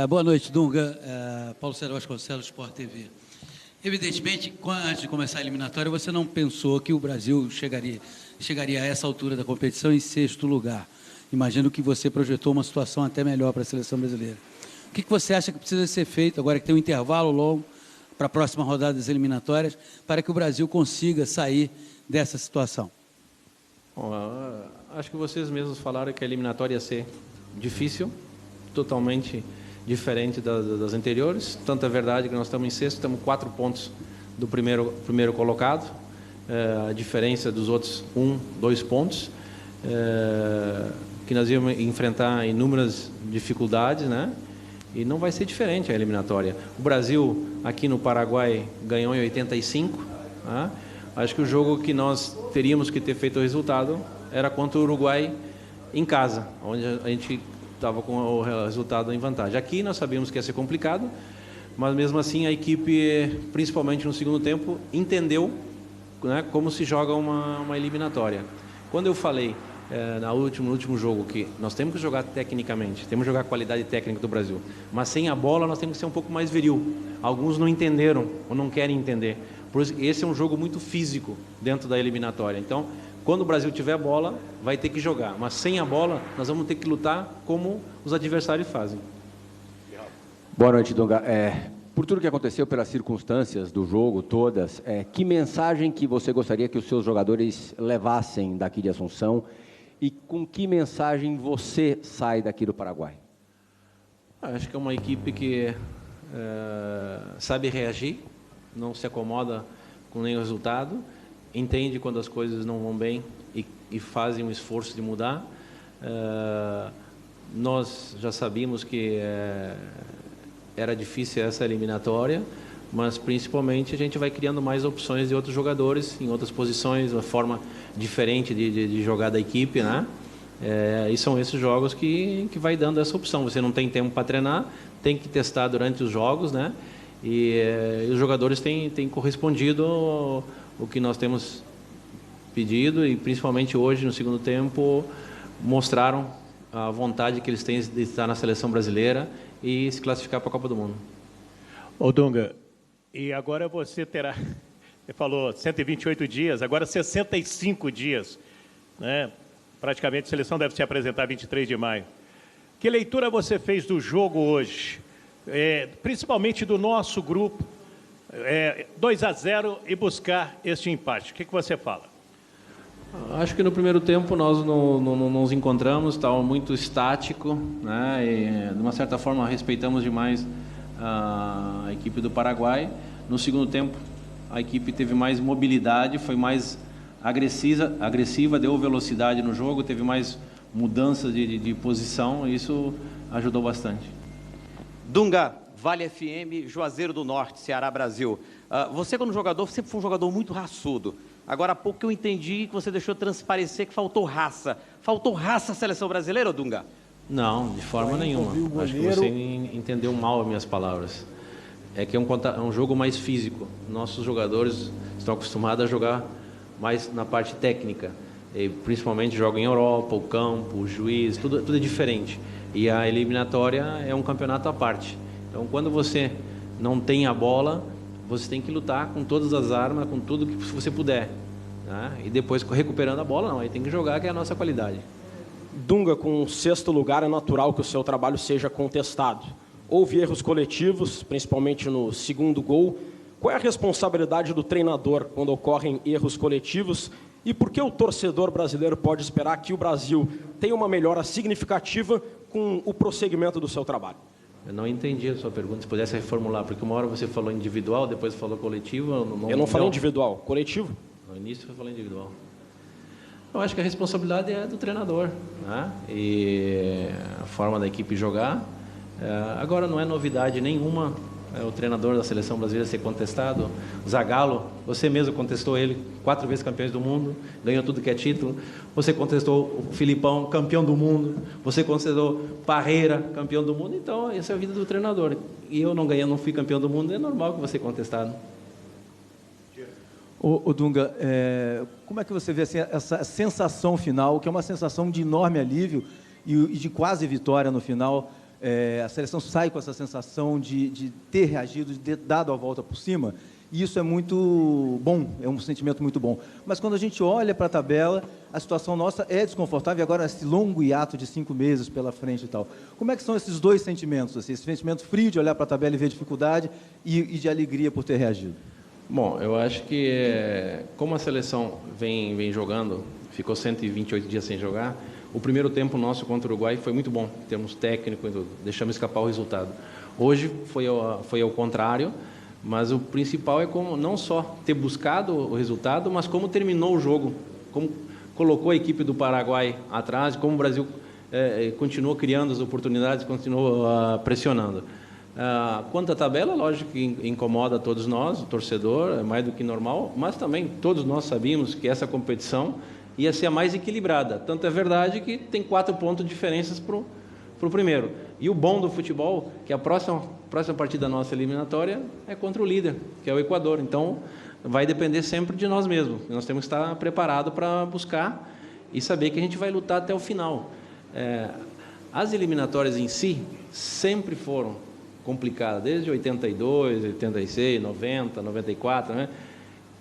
Boa noite, Dunga. Paulo Sérgio Vasconcelos, Sport TV. Evidentemente, antes de começar a eliminatória, você não pensou que o Brasil chegaria a essa altura da competição em sexto lugar. Imagino que você projetou uma situação até melhor para a seleção brasileira. O que você acha que precisa ser feito, agora que tem um intervalo longo para a próxima rodada das eliminatórias, para que o Brasil consiga sair dessa situação? Bom, acho que vocês mesmos falaram que a eliminatória ia ser difícil, totalmente diferente das anteriores. Tanto é verdade que nós estamos em sexto, estamos 4 pontos do primeiro colocado, a diferença dos outros 2 pontos, que nós íamos enfrentar inúmeras dificuldades, né? E não vai ser diferente a eliminatória. O Brasil, aqui no Paraguai, ganhou em 85, né? Acho que o jogo que nós teríamos que ter feito o resultado era contra o Uruguai em casa, onde a gente estava com o resultado em vantagem. Aqui nós sabíamos que ia ser complicado, mas mesmo assim a equipe, principalmente no segundo tempo, entendeu, né, como se joga uma eliminatória. Quando eu falei no último jogo que nós temos que jogar tecnicamente, temos que jogar a qualidade técnica do Brasil, mas sem a bola nós temos que ser um pouco mais viril. Alguns não entenderam ou não querem entender. Por isso, esse é um jogo muito físico dentro da eliminatória. Então, quando o Brasil tiver a bola, vai ter que jogar. Mas sem a bola, nós vamos ter que lutar como os adversários fazem. Boa noite, Dunga. Por tudo que aconteceu, pelas circunstâncias do jogo, todas, que mensagem que você gostaria que os seus jogadores levassem daqui de Assunção e com que mensagem você sai daqui do Paraguai? Acho que é uma equipe que sabe reagir, não se acomoda com nenhum resultado, entende quando as coisas não vão bem e fazem um esforço de mudar. Nós já sabíamos que era difícil essa eliminatória, mas principalmente a gente vai criando mais opções de outros jogadores em outras posições, uma forma diferente de jogar da equipe, né? E são esses jogos que vai dando essa opção. Você não tem tempo para treinar, tem que testar durante os jogos, né? E os jogadores têm correspondido o que nós temos pedido e principalmente hoje no segundo tempo mostraram a vontade que eles têm de estar na seleção brasileira e se classificar para a Copa do Mundo. Ô Dunga, e agora você terá, você falou 128 dias, agora 65 dias, né? Praticamente a seleção deve se apresentar 23 de maio. Que leitura você fez do jogo hoje? Principalmente do nosso grupo, 2-0 e buscar este empate. O que você fala? Acho que no primeiro tempo nós não nos encontramos, estava muito estático, né? E, de uma certa forma, respeitamos demais a equipe do Paraguai. No segundo tempo, a equipe teve mais mobilidade, foi mais agressiva, deu velocidade no jogo, teve mais mudança de posição, e isso ajudou bastante. Dunga, Vale FM, Juazeiro do Norte, Ceará, Brasil. Você, quando jogador, sempre foi um jogador muito raçudo. Agora há pouco eu entendi que você deixou transparecer que faltou raça. Faltou raça à seleção brasileira, Dunga? Não, de forma nenhuma. Acho que você entendeu mal as minhas palavras. É que é um jogo mais físico. Nossos jogadores estão acostumados a jogar mais na parte técnica. E principalmente jogam em Europa, o campo, o juiz, tudo é diferente. E a eliminatória é um campeonato à parte. Então, quando você não tem a bola, você tem que lutar com todas as armas, com tudo que você puder, né? E depois, recuperando a bola, não. Aí tem que jogar, que é a nossa qualidade. Dunga, com o 6º lugar, é natural que o seu trabalho seja contestado. Houve erros coletivos, principalmente no segundo gol. Qual é a responsabilidade do treinador quando ocorrem erros coletivos? E por que o torcedor brasileiro pode esperar que o Brasil tenha uma melhora significativa com o prosseguimento do seu trabalho? Eu não entendi a sua pergunta, se pudesse reformular, porque uma hora você falou individual, depois falou coletivo. Eu não falei individual, coletivo? No início você falou individual. Eu acho que a responsabilidade é do treinador, né? E a forma da equipe jogar. Agora não é novidade nenhuma o treinador da seleção brasileira ser contestado. O Zagallo, você mesmo contestou ele, 4 vezes campeões do mundo, ganhou tudo que é título. Você contestou o Filipão, campeão do mundo. Você contestou Parreira, campeão do mundo. Então, essa é a vida do treinador. E eu não ganhei, não fui campeão do mundo, é normal que você contestado. O Dunga, como é que você vê assim, essa sensação final, que é uma sensação de enorme alívio e de quase vitória no final, A seleção sai com essa sensação de ter reagido, de ter dado a volta por cima, e isso é muito bom, é um sentimento muito bom. Mas quando a gente olha para a tabela, a situação nossa é desconfortável, e agora esse longo hiato de 5 meses pela frente e tal. Como é que são esses dois sentimentos? Assim, esse sentimento frio de olhar para a tabela e ver dificuldade e de alegria por ter reagido? Bom, eu acho que como a seleção vem jogando, ficou 128 dias sem jogar, o primeiro tempo nosso contra o Uruguai foi muito bom, em termos técnicos, deixamos escapar o resultado. Hoje foi ao contrário, mas o principal é como não só ter buscado o resultado, mas como terminou o jogo, como colocou a equipe do Paraguai atrás, como o Brasil continuou criando as oportunidades, continuou pressionando. Quanto à tabela, lógico que incomoda todos nós, o torcedor, é mais do que normal, mas também todos nós sabíamos que essa competição ia ser a mais equilibrada. Tanto é verdade que tem 4 pontos de diferenças para o primeiro. E o bom do futebol, que a próxima partida nossa eliminatória é contra o líder, que é o Equador. Então, vai depender sempre de nós mesmos. Nós temos que estar preparados para buscar e saber que a gente vai lutar até o final. As eliminatórias em si sempre foram complicadas, desde 82, 86, 90, 94, né?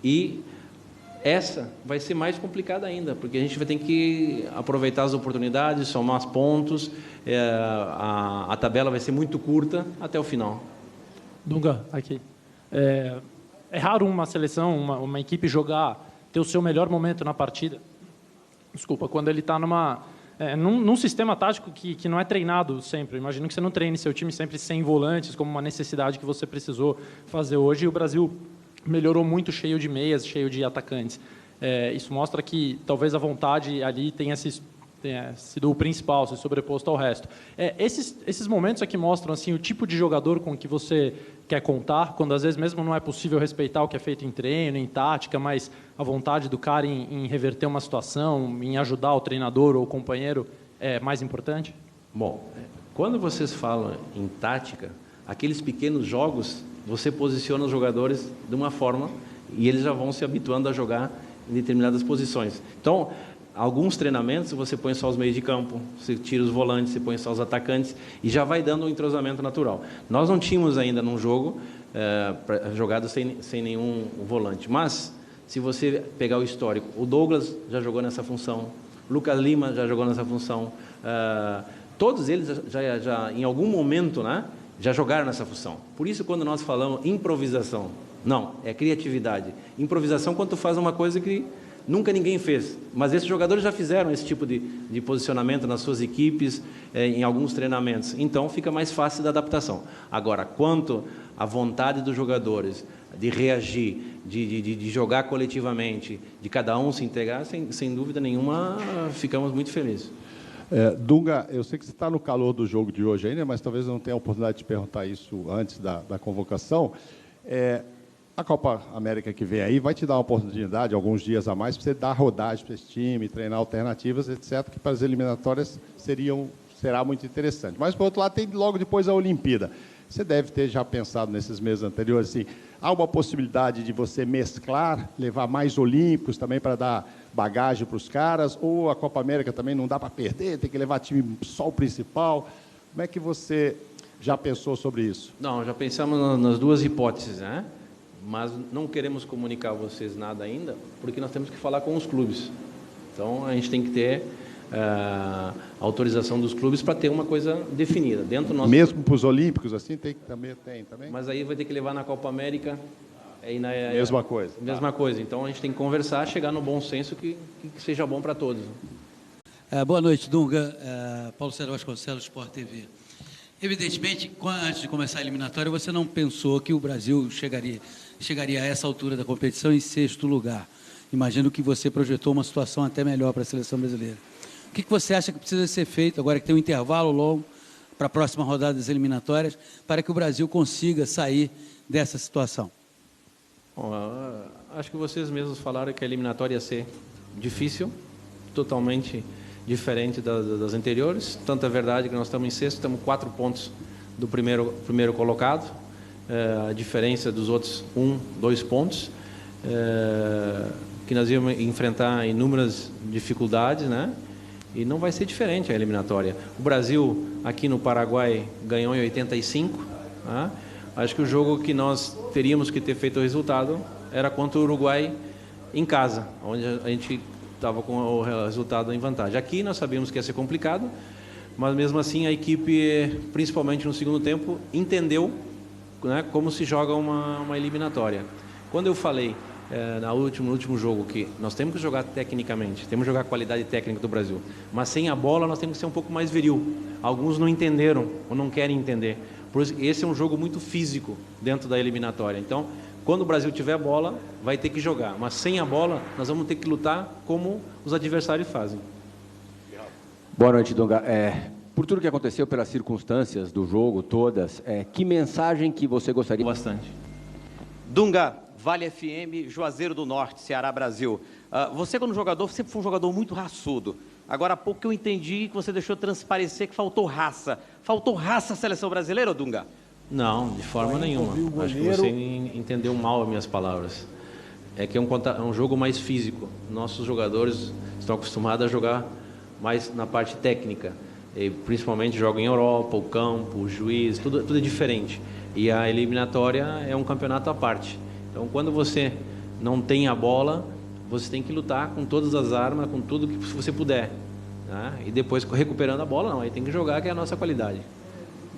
E essa vai ser mais complicada ainda, porque a gente vai ter que aproveitar as oportunidades, somar os pontos, a tabela vai ser muito curta até o final. Dunga, aqui. É raro uma seleção, uma equipe ter o seu melhor momento na partida. Desculpa, quando ele está num sistema tático que não é treinado sempre. Imagino que você não treine seu time sempre sem volantes, como uma necessidade que você precisou fazer hoje. E o Brasil melhorou muito cheio de meias, cheio de atacantes. Isso mostra que talvez a vontade ali tenha sido o principal, se sobreposto ao resto. Esses momentos aqui mostram assim, o tipo de jogador com que você quer contar, quando às vezes mesmo não é possível respeitar o que é feito em treino, em tática, mas a vontade do cara em reverter uma situação, em ajudar o treinador ou o companheiro é mais importante? Bom, quando vocês falam em tática, aqueles pequenos jogos, você posiciona os jogadores de uma forma e eles já vão se habituando a jogar em determinadas posições. Então, alguns treinamentos você põe só os meios de campo, você tira os volantes, você põe só os atacantes e já vai dando um entrosamento natural. Nós não tínhamos ainda num jogo jogado sem nenhum volante, mas se você pegar o histórico, o Douglas já jogou nessa função, Lucas Lima já jogou nessa função, todos eles já em algum momento, né, já jogaram nessa função. Por isso, quando nós falamos improvisação, não, é criatividade. Improvisação quando tu faz uma coisa que nunca ninguém fez, mas esses jogadores já fizeram esse tipo de posicionamento nas suas equipes, em alguns treinamentos, então fica mais fácil da adaptação. Agora, quanto à vontade dos jogadores de reagir, de jogar coletivamente, de cada um se integrar, sem dúvida nenhuma, ficamos muito felizes. Dunga, eu sei que você está no calor do jogo de hoje ainda, mas talvez eu não tenha a oportunidade de perguntar isso antes da convocação. A Copa América que vem aí vai te dar uma oportunidade, alguns dias a mais, para você dar rodagem para esse time, treinar alternativas, etc., que para as eliminatórias será muito interessante. Mas, por outro lado, tem logo depois a Olimpíada. Você deve ter já pensado nesses meses anteriores, assim, há uma possibilidade de você mesclar, levar mais olímpicos também para dar bagagem para os caras, ou a Copa América também não dá para perder, tem que levar time só o principal. Como é que você já pensou sobre isso? Não, já pensamos nas duas hipóteses, né? Mas não queremos comunicar a vocês nada ainda, porque nós temos que falar com os clubes. Então, a gente tem que ter a autorização dos clubes para ter uma coisa definida. Dentro do nosso... Mesmo para os Olímpicos, assim, tem também? Mas aí vai ter que levar na Copa América... mesma coisa. Mesma coisa. Então, a gente tem que conversar, chegar no bom senso que seja bom para todos. Boa noite, Dunga. Paulo César Vasconcelos, Sport TV. Evidentemente, antes de começar a eliminatória, você não pensou que o Brasil chegaria a essa altura da competição em 6º lugar. Imagino que você projetou uma situação até melhor para a seleção brasileira. O que você acha que precisa ser feito, agora que tem um intervalo longo para a próxima rodada das eliminatórias, para que o Brasil consiga sair dessa situação? Bom, acho que vocês mesmos falaram que a eliminatória ia ser difícil, totalmente diferente das anteriores. Tanto é verdade que nós estamos em 6º, estamos 4 pontos do primeiro colocado, a diferença dos outros 2 pontos, que nós íamos enfrentar inúmeras dificuldades, né? E não vai ser diferente a eliminatória. O Brasil aqui no Paraguai ganhou em 85. Tá? Acho que o jogo que nós teríamos que ter feito o resultado era contra o Uruguai em casa, onde a gente estava com o resultado em vantagem. Aqui nós sabíamos que ia ser complicado, mas mesmo assim a equipe, principalmente no segundo tempo, entendeu, né, como se joga uma eliminatória. Quando eu falei no último jogo que nós temos que jogar tecnicamente, temos que jogar a qualidade técnica do Brasil, mas sem a bola nós temos que ser um pouco mais viril. Alguns não entenderam ou não querem entender. Por isso, esse é um jogo muito físico dentro da eliminatória. Então, quando o Brasil tiver a bola, vai ter que jogar. Mas sem a bola, nós vamos ter que lutar como os adversários fazem. Boa noite, Dunga. Por tudo que aconteceu, pelas circunstâncias do jogo, todas, que mensagem que você gostaria... Bastante. Dunga, Vale FM, Juazeiro do Norte, Ceará, Brasil. Você, quando jogador, sempre foi um jogador muito raçudo. Agora há pouco eu entendi que você deixou transparecer que faltou raça. Faltou raça à seleção brasileira, Dunga? Não, de forma nenhuma. Acho que você entendeu mal as minhas palavras. É que é um jogo mais físico. Nossos jogadores estão acostumados a jogar mais na parte técnica. E principalmente jogam em Europa, o campo, o juiz, tudo é diferente. E a eliminatória é um campeonato à parte. Então, quando você não tem a bola, você tem que lutar com todas as armas, com tudo que você puder. Né? E depois, recuperando a bola, não, aí tem que jogar, que é a nossa qualidade.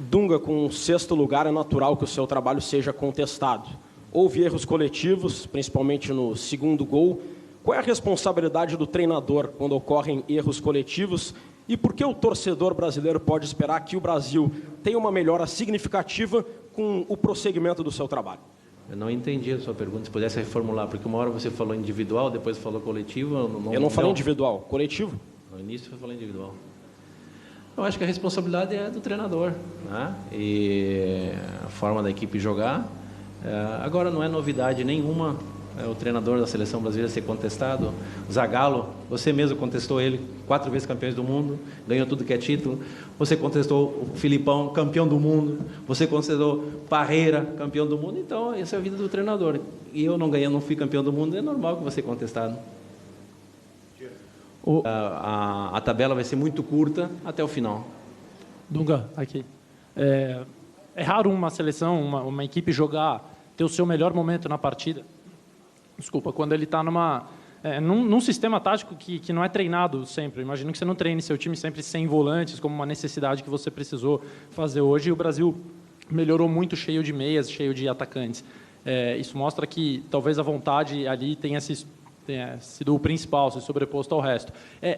Dunga, com o sexto lugar, é natural que o seu trabalho seja contestado. Houve erros coletivos, principalmente no segundo gol. Qual é a responsabilidade do treinador quando ocorrem erros coletivos? E por que o torcedor brasileiro pode esperar que o Brasil tenha uma melhora significativa com o prosseguimento do seu trabalho? Eu não entendi a sua pergunta, se pudesse reformular, porque uma hora você falou individual, depois falou coletivo. Eu não falei individual, coletivo. No início eu falei individual. Eu acho que a responsabilidade é do treinador, né? E a forma da equipe jogar. Agora não é novidade nenhuma o treinador da seleção brasileira ser contestado. O Zagallo, você mesmo contestou ele, 4 vezes campeões do mundo, ganhou tudo que é título. Você contestou o Filipão, campeão do mundo. Você contestou Parreira, campeão do mundo. Então, essa é a vida do treinador. E eu não ganhei, não fui campeão do mundo, é normal que você contestado. A tabela vai ser muito curta até o final. Dunga, aqui. É raro uma seleção, uma equipe ter o seu melhor momento na partida. Desculpa, quando ele está num sistema tático que não é treinado sempre. Imagino que você não treine seu time sempre sem volantes, como uma necessidade que você precisou fazer hoje. E o Brasil melhorou muito cheio de meias, cheio de atacantes. Isso mostra que talvez a vontade ali tenha sido o principal, se sobreposto ao resto.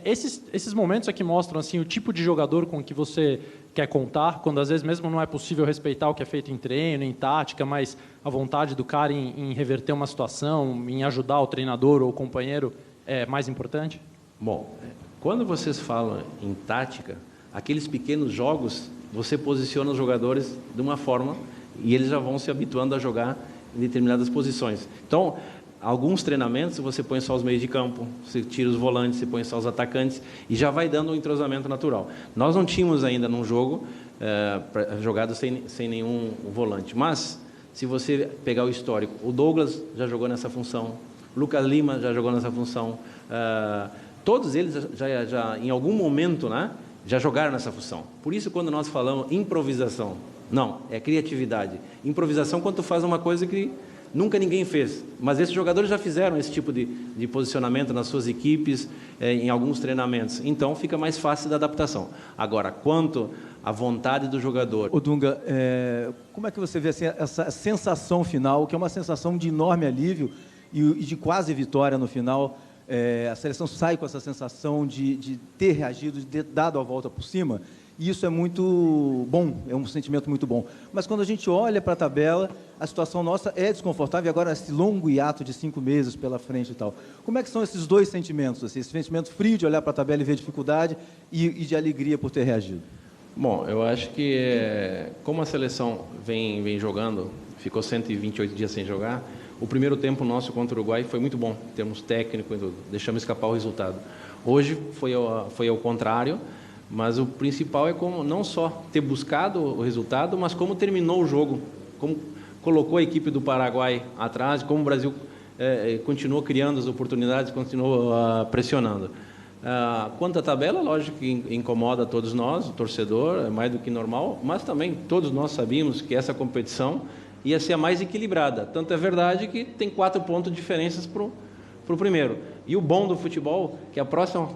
Esses momentos aqui mostram assim, o tipo de jogador com que você quer contar, quando às vezes mesmo não é possível respeitar o que é feito em treino, em tática, mas a vontade do cara em reverter uma situação, em ajudar o treinador ou o companheiro é mais importante? Bom, quando vocês falam em tática, aqueles pequenos jogos, você posiciona os jogadores de uma forma e eles já vão se habituando a jogar em determinadas posições. Então, alguns treinamentos você põe só os meios de campo, você tira os volantes, você põe só os atacantes e já vai dando um entrosamento natural. Nós não tínhamos ainda num jogo jogado sem nenhum volante, mas se você pegar o histórico, o Douglas já jogou nessa função, o Lucas Lima já jogou nessa função, todos eles já em algum momento, né, já jogaram nessa função. Por isso, quando nós falamos improvisação, não, é criatividade. Improvisação quando tu faz uma coisa que nunca ninguém fez, mas esses jogadores já fizeram esse tipo de posicionamento nas suas equipes, em alguns treinamentos, então fica mais fácil da adaptação. Agora, quanto à vontade do jogador... Ô Dunga, como é que você vê assim, essa sensação final, que é uma sensação de enorme alívio e de quase vitória no final? A seleção sai com essa sensação de ter reagido, de ter dado a volta por cima, e isso é muito bom, é um sentimento muito bom. Mas quando a gente olha para a tabela, a situação nossa é desconfortável, e agora esse longo hiato de 5 meses pela frente e tal. Como é que são esses dois sentimentos? Assim, esse sentimento frio de olhar para a tabela e ver dificuldade e de alegria por ter reagido? Bom, eu acho que como a seleção vem jogando, ficou 128 dias sem jogar, o primeiro tempo nosso contra o Uruguai foi muito bom, em termos técnicos e tudo, deixamos escapar o resultado. Hoje foi ao contrário, mas o principal é como não só ter buscado o resultado, mas como terminou o jogo, como colocou a equipe do Paraguai atrás, como o Brasil continuou criando as oportunidades, continuou pressionando. Quanto à tabela, lógico que incomoda todos nós, o torcedor, é mais do que normal, mas também todos nós sabíamos que essa competição ia ser a mais equilibrada. Tanto é verdade que tem 4 pontos de diferenças para o primeiro. E o bom do futebol, que a próxima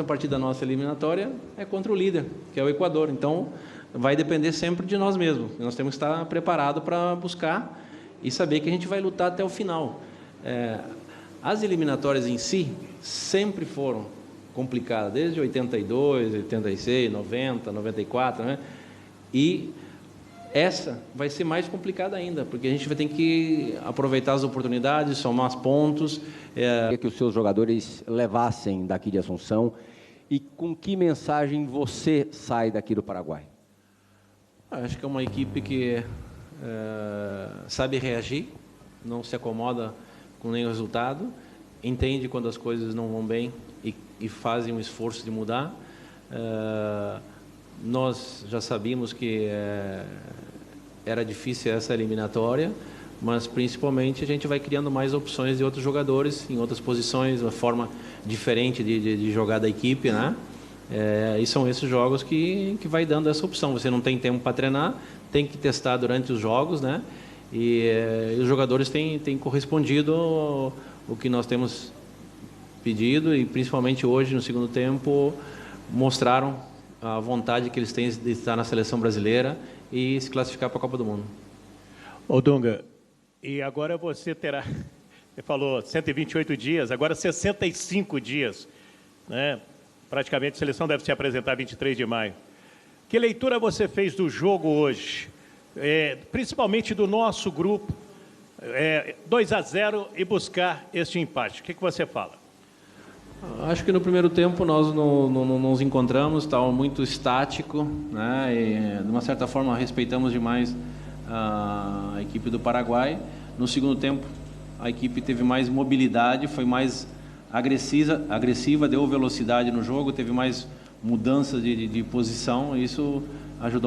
partida nossa eliminatória é contra o líder, que é o Equador. Então, vai depender sempre de nós mesmos. Nós temos que estar preparados para buscar e saber que a gente vai lutar até o final. As eliminatórias em si sempre foram complicadas, desde 82, 86, 90, 94, né? E essa vai ser mais complicada ainda, porque a gente vai ter que aproveitar as oportunidades, somar os pontos. Que os seus jogadores levassem daqui de Assunção, e com que mensagem você sai daqui do Paraguai? Acho que é uma equipe que sabe reagir, não se acomoda com nenhum resultado, entende quando as coisas não vão bem e fazem um esforço de mudar. Nós já sabíamos que era difícil essa eliminatória, mas principalmente a gente vai criando mais opções de outros jogadores em outras posições, uma forma diferente de jogar da equipe, né? E são esses jogos que vai dando essa opção. Você não tem tempo para treinar, tem que testar durante os jogos, né? E os jogadores têm correspondido o que nós temos pedido, e principalmente hoje, no segundo tempo, mostraram a vontade que eles têm de estar na seleção brasileira e se classificar para a Copa do Mundo. Ô Dunga, e agora você terá, você falou 128 dias, agora 65 dias, né? Praticamente a seleção deve se apresentar 23 de maio. Que leitura você fez do jogo hoje? Principalmente do nosso grupo, 2-0 e buscar este empate. O que você fala? Acho que no primeiro tempo nós não nos encontramos, estava muito estático, né? E, de uma certa forma, respeitamos demais a equipe do Paraguai. No segundo tempo, a equipe teve mais mobilidade, foi mais agressiva, deu velocidade no jogo, teve mais mudança de posição, e isso ajudou.